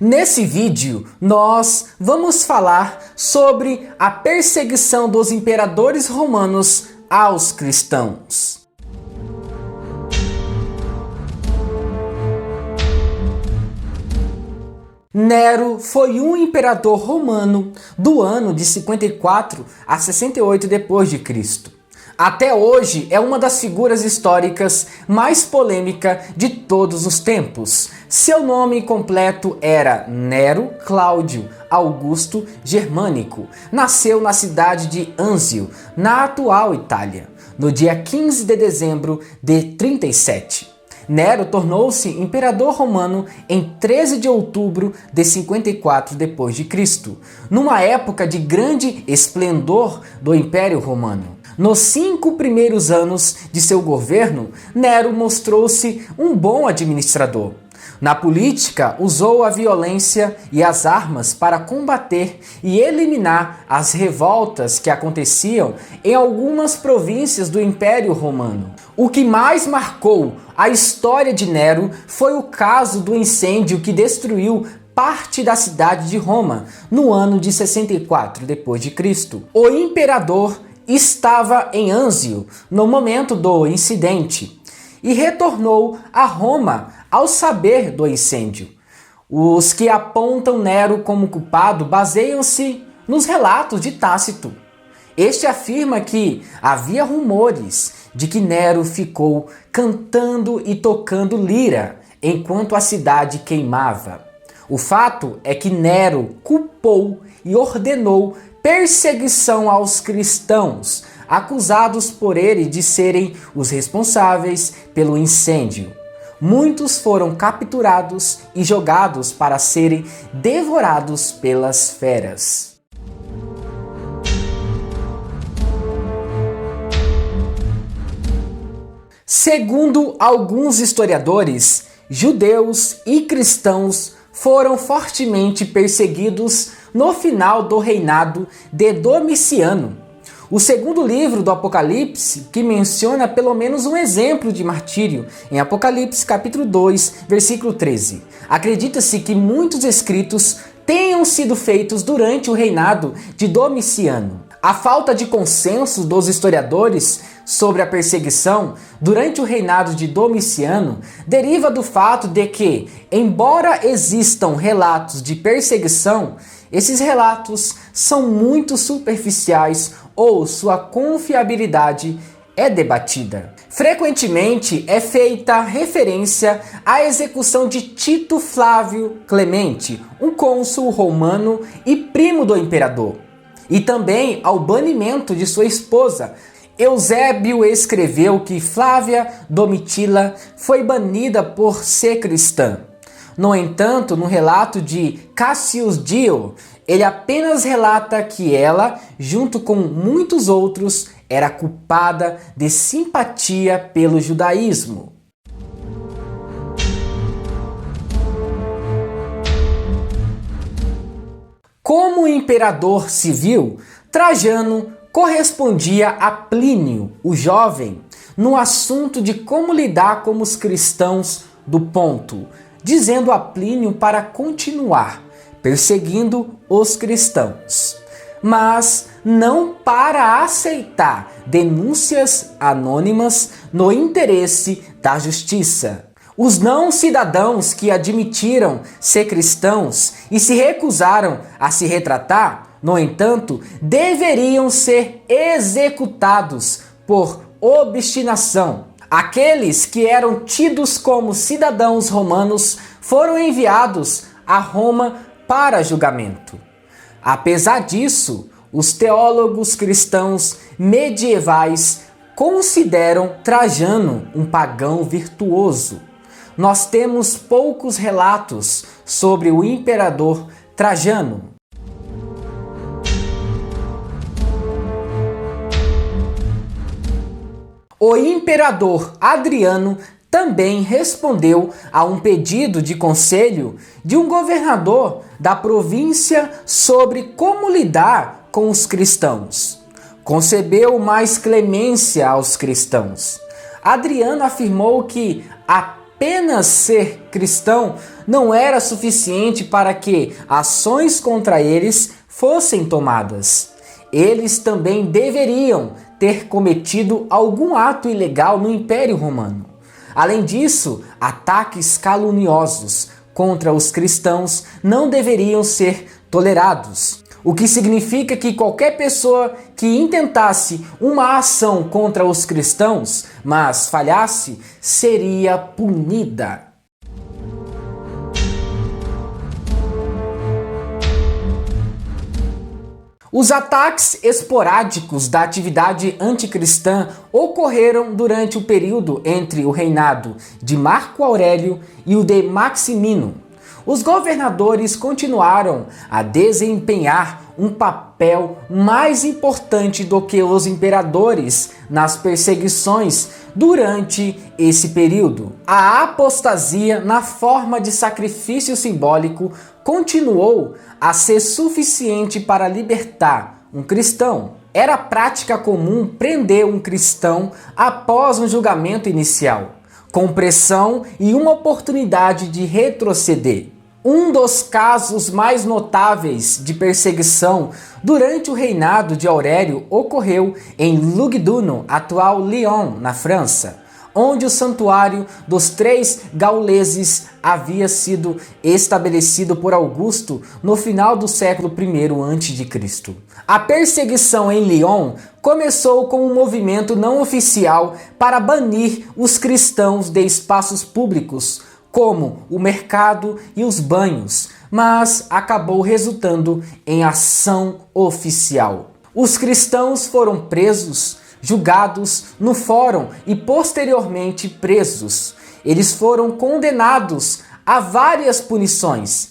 Nesse vídeo, nós vamos falar sobre a perseguição dos imperadores romanos aos cristãos. Nero foi um imperador romano do ano de 54 a 68 d.C. Até hoje é uma das figuras históricas mais polêmicas de todos os tempos. Seu nome completo era Nero Cláudio Augusto Germânico. Nasceu na cidade de Anzio, na atual Itália, no dia 15 de dezembro de 37. Nero tornou-se imperador romano em 13 de outubro de 54 d.C., numa época de grande esplendor do Império Romano. Nos 5 primeiros anos de seu governo, Nero mostrou-se um bom administrador. Na política, usou a violência e as armas para combater e eliminar as revoltas que aconteciam em algumas províncias do Império Romano. O que mais marcou a história de Nero foi o caso do incêndio que destruiu parte da cidade de Roma no ano de 64 d.C. O imperador estava em Anzio no momento do incidente e retornou a Roma ao saber do incêndio. Os que apontam Nero como culpado baseiam-se nos relatos de Tácito. Este afirma que havia rumores de que Nero ficou cantando e tocando lira enquanto a cidade queimava. O fato é que Nero culpou e ordenou perseguição aos cristãos, acusados por ele de serem os responsáveis pelo incêndio. Muitos foram capturados e jogados para serem devorados pelas feras. Segundo alguns historiadores, judeus e cristãos foram fortemente perseguidos no final do reinado de Domiciano. O segundo livro do Apocalipse, que menciona pelo menos um exemplo de martírio, em Apocalipse capítulo 2, versículo 13. Acredita-se que muitos escritos tenham sido feitos durante o reinado de Domiciano. A falta de consenso dos historiadores sobre a perseguição durante o reinado de Domiciano deriva do fato de que, embora existam relatos de perseguição, esses relatos são muito superficiais ou sua confiabilidade é debatida. Frequentemente é feita referência à execução de Tito Flávio Clemente, um cônsul romano e primo do imperador, e também ao banimento de sua esposa. Eusébio escreveu que Flávia Domitila foi banida por ser cristã. No entanto, no relato de Cassius Dio, ele apenas relata que ela, junto com muitos outros, era culpada de simpatia pelo judaísmo. Como imperador civil, Trajano correspondia a Plínio, o jovem, no assunto de como lidar com os cristãos do Ponto, dizendo a Plínio para continuar perseguindo os cristãos, mas não para aceitar denúncias anônimas no interesse da justiça. Os não-cidadãos que admitiram ser cristãos e se recusaram a se retratar, no entanto, deveriam ser executados por obstinação. Aqueles que eram tidos como cidadãos romanos foram enviados a Roma para julgamento. Apesar disso, os teólogos cristãos medievais consideram Trajano um pagão virtuoso. Nós temos poucos relatos sobre o imperador Trajano. O imperador Adriano também respondeu a um pedido de conselho de um governador da província sobre como lidar com os cristãos. Concebeu mais clemência aos cristãos. Adriano afirmou que a apenas ser cristão não era suficiente para que ações contra eles fossem tomadas. Eles também deveriam ter cometido algum ato ilegal no Império Romano. Além disso, ataques caluniosos contra os cristãos não deveriam ser tolerados. O que significa que qualquer pessoa que intentasse uma ação contra os cristãos, mas falhasse, seria punida. Os ataques esporádicos da atividade anticristã ocorreram durante o período entre o reinado de Marco Aurélio e o de Maximino. Os governadores continuaram a desempenhar um papel mais importante do que os imperadores nas perseguições durante esse período. A apostasia na forma de sacrifício simbólico continuou a ser suficiente para libertar um cristão. Era prática comum prender um cristão após um julgamento inicial, com pressão e uma oportunidade de retroceder. Um dos casos mais notáveis de perseguição durante o reinado de Aurélio ocorreu em Lugdunum, atual Lyon, na França, onde o santuário dos Três Gauleses havia sido estabelecido por Augusto no final do século I a.C. A perseguição em Lyon começou com um movimento não oficial para banir os cristãos de espaços públicos, como o mercado e os banhos, mas acabou resultando em ação oficial. Os cristãos foram presos, julgados no fórum e posteriormente presos. Eles foram condenados a várias punições.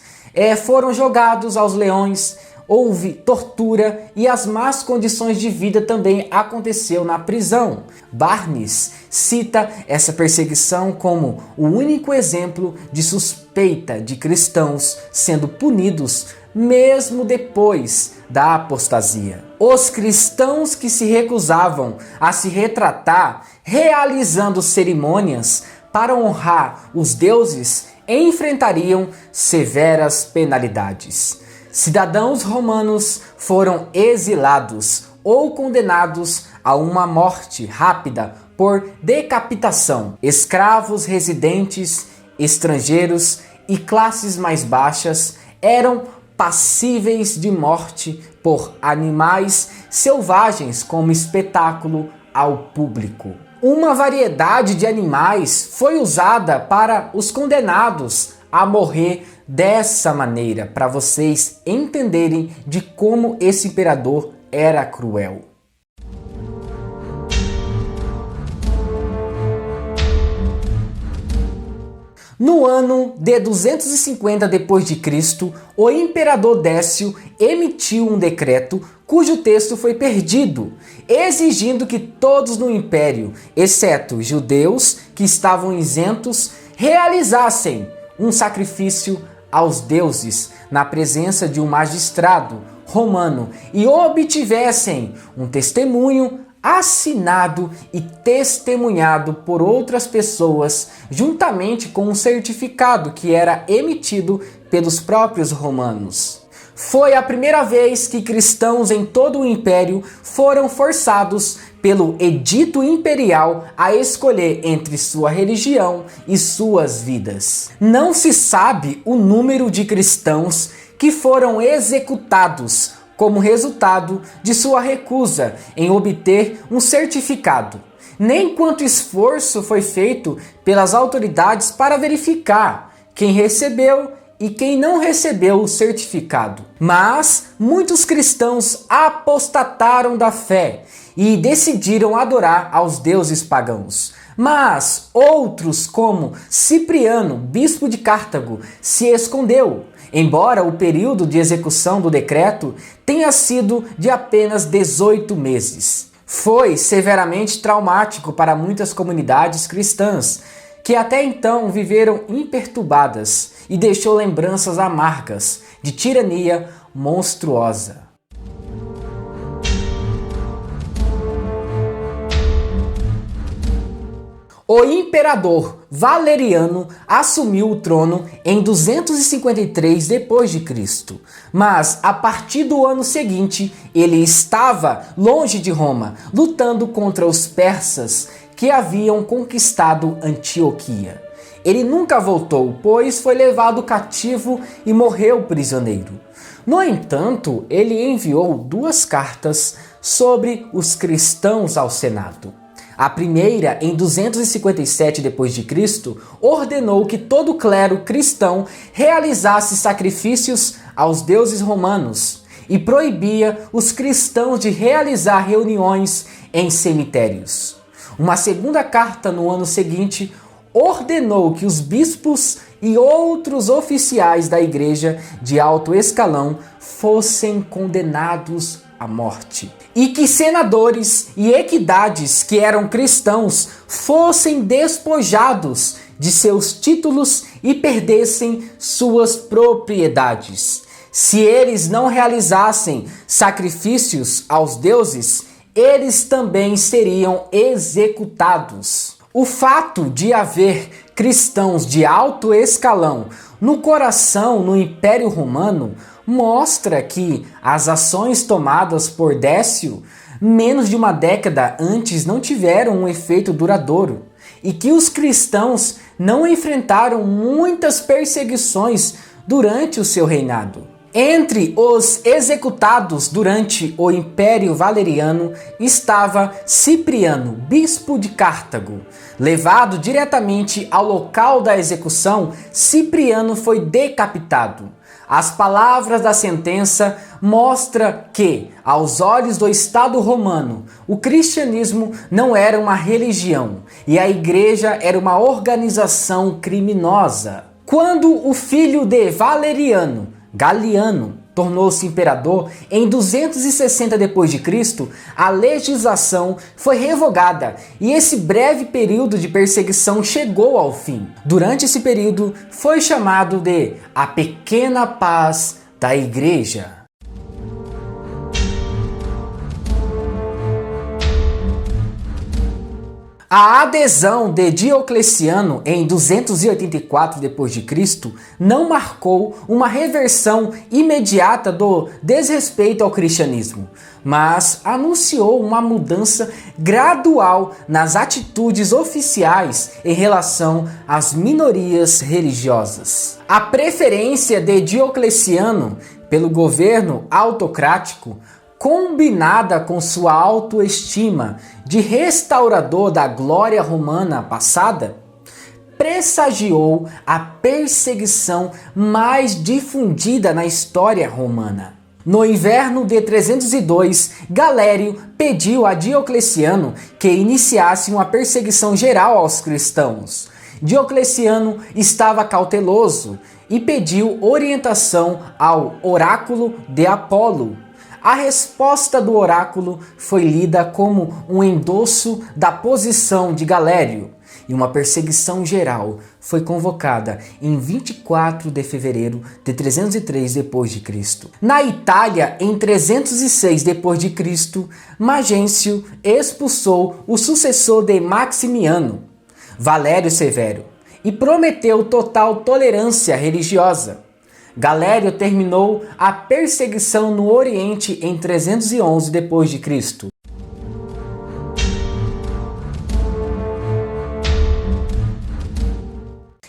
Foram jogados aos leões, houve tortura e as más condições de vida também aconteceu na prisão. Barnes cita essa perseguição como o único exemplo de suspeita de cristãos sendo punidos mesmo depois da apostasia. Os cristãos que se recusavam a se retratar realizando cerimônias para honrar os deuses enfrentariam severas penalidades. Cidadãos romanos foram exilados ou condenados a uma morte rápida por decapitação. Escravos residentes, estrangeiros e classes mais baixas eram passíveis de morte por animais selvagens como espetáculo ao público. Uma variedade de animais foi usada para os condenados a morrer dessa maneira, para vocês entenderem de como esse imperador era cruel. No ano de 250 d.C., o imperador Décio emitiu um decreto cujo texto foi perdido, exigindo que todos no império, exceto judeus que estavam isentos, realizassem um sacrifício aos deuses na presença de um magistrado romano e obtivessem um testemunho assinado e testemunhado por outras pessoas, juntamente com um certificado que era emitido pelos próprios romanos. Foi a primeira vez que cristãos em todo o império foram forçados pelo edito imperial a escolher entre sua religião e suas vidas. Não se sabe o número de cristãos que foram executados como resultado de sua recusa em obter um certificado, nem quanto esforço foi feito pelas autoridades para verificar quem recebeu e quem não recebeu o certificado. Mas muitos cristãos apostataram da fé e decidiram adorar aos deuses pagãos. Mas outros, como Cipriano, bispo de Cartago, se escondeu, embora o período de execução do decreto tenha sido de apenas 18 meses. Foi severamente traumático para muitas comunidades cristãs, que até então viveram imperturbadas, e deixou lembranças amargas de tirania monstruosa. O imperador Valeriano assumiu o trono em 253 d.C., mas a partir do ano seguinte ele estava longe de Roma, lutando contra os persas que haviam conquistado Antioquia. Ele nunca voltou, pois foi levado cativo e morreu prisioneiro. No entanto, ele enviou 2 cartas sobre os cristãos ao Senado. A primeira, em 257 d.C., ordenou que todo o clero cristão realizasse sacrifícios aos deuses romanos e proibia os cristãos de realizar reuniões em cemitérios. Uma segunda carta, no ano seguinte, ordenou que os bispos e outros oficiais da igreja de alto escalão fossem condenados à morte, e que senadores e equidades que eram cristãos fossem despojados de seus títulos e perdessem suas propriedades. Se eles não realizassem sacrifícios aos deuses, eles também seriam executados. O fato de haver cristãos de alto escalão no coração no Império Romano mostra que as ações tomadas por Décio menos de uma década antes não tiveram um efeito duradouro e que os cristãos não enfrentaram muitas perseguições durante o seu reinado. Entre os executados durante o Império Valeriano estava Cipriano, bispo de Cartago. Levado diretamente ao local da execução, Cipriano foi decapitado. As palavras da sentença mostram que, aos olhos do Estado romano, o cristianismo não era uma religião e a igreja era uma organização criminosa. Quando o filho de Valeriano, Galiano, tornou-se imperador em 260 d.C., a legislação foi revogada e esse breve período de perseguição chegou ao fim. Durante esse período foi chamado de a Pequena Paz da Igreja. A adesão de Diocleciano em 284 d.C. não marcou uma reversão imediata do desrespeito ao cristianismo, mas anunciou uma mudança gradual nas atitudes oficiais em relação às minorias religiosas. A preferência de Diocleciano pelo governo autocrático, combinada com sua autoestima de restaurador da glória romana passada, pressagiou a perseguição mais difundida na história romana. No inverno de 302, Galério pediu a Diocleciano que iniciasse uma perseguição geral aos cristãos. Diocleciano estava cauteloso e pediu orientação ao oráculo de Apolo. A resposta do oráculo foi lida como um endosso da posição de Galério e uma perseguição geral foi convocada em 24 de fevereiro de 303 d.C. Na Itália, em 306 d.C., Magêncio expulsou o sucessor de Maximiano, Valério Severo, e prometeu total tolerância religiosa. Galério terminou a perseguição no Oriente em 311 d.C.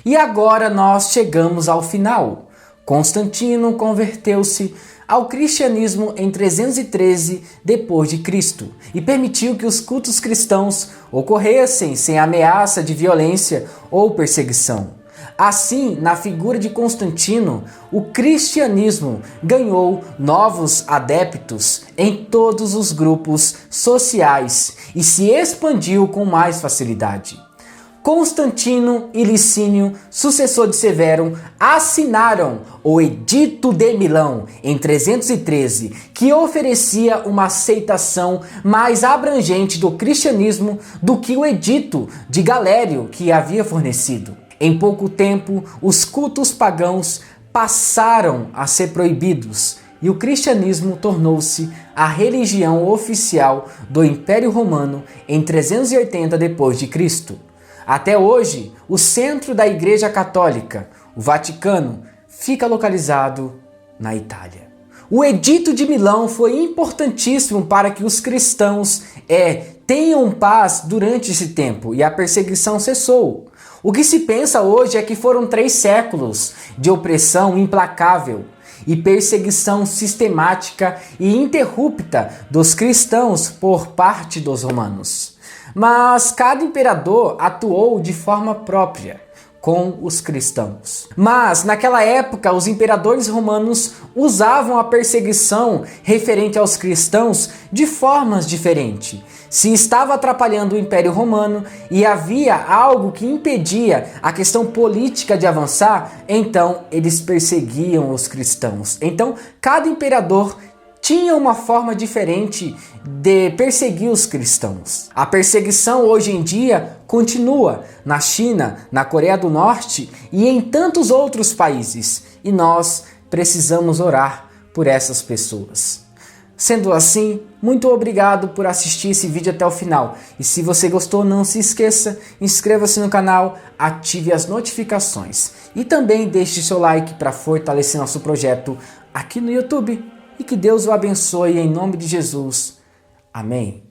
E agora nós chegamos ao final. Constantino converteu-se ao cristianismo em 313 d.C. e permitiu que os cultos cristãos ocorressem sem ameaça de violência ou perseguição. Assim, na figura de Constantino, o cristianismo ganhou novos adeptos em todos os grupos sociais e se expandiu com mais facilidade. Constantino e Licínio, sucessor de Severo, assinaram o Edito de Milão em 313, que oferecia uma aceitação mais abrangente do cristianismo do que o Edito de Galério que havia fornecido. Em pouco tempo, os cultos pagãos passaram a ser proibidos e o cristianismo tornou-se a religião oficial do Império Romano em 380 d.C. Até hoje, o centro da Igreja Católica, o Vaticano, fica localizado na Itália. O Edito de Milão foi importantíssimo para que os cristãos tenham paz durante esse tempo e a perseguição cessou. O que se pensa hoje é que foram 3 séculos de opressão implacável e perseguição sistemática e ininterrupta dos cristãos por parte dos romanos. Mas cada imperador atuou de forma própria com os cristãos. Mas naquela época os imperadores romanos usavam a perseguição referente aos cristãos de formas diferentes. Se estava atrapalhando o Império Romano e havia algo que impedia a questão política de avançar, então eles perseguiam os cristãos. Então cada imperador tinha uma forma diferente de perseguir os cristãos. A perseguição hoje em dia continua na China, na Coreia do Norte e em tantos outros países. E nós precisamos orar por essas pessoas. Sendo assim, muito obrigado por assistir esse vídeo até o final. E se você gostou, não se esqueça, inscreva-se no canal, ative as notificações. E também deixe seu like para fortalecer nosso projeto aqui no YouTube. E que Deus o abençoe em nome de Jesus. Amém.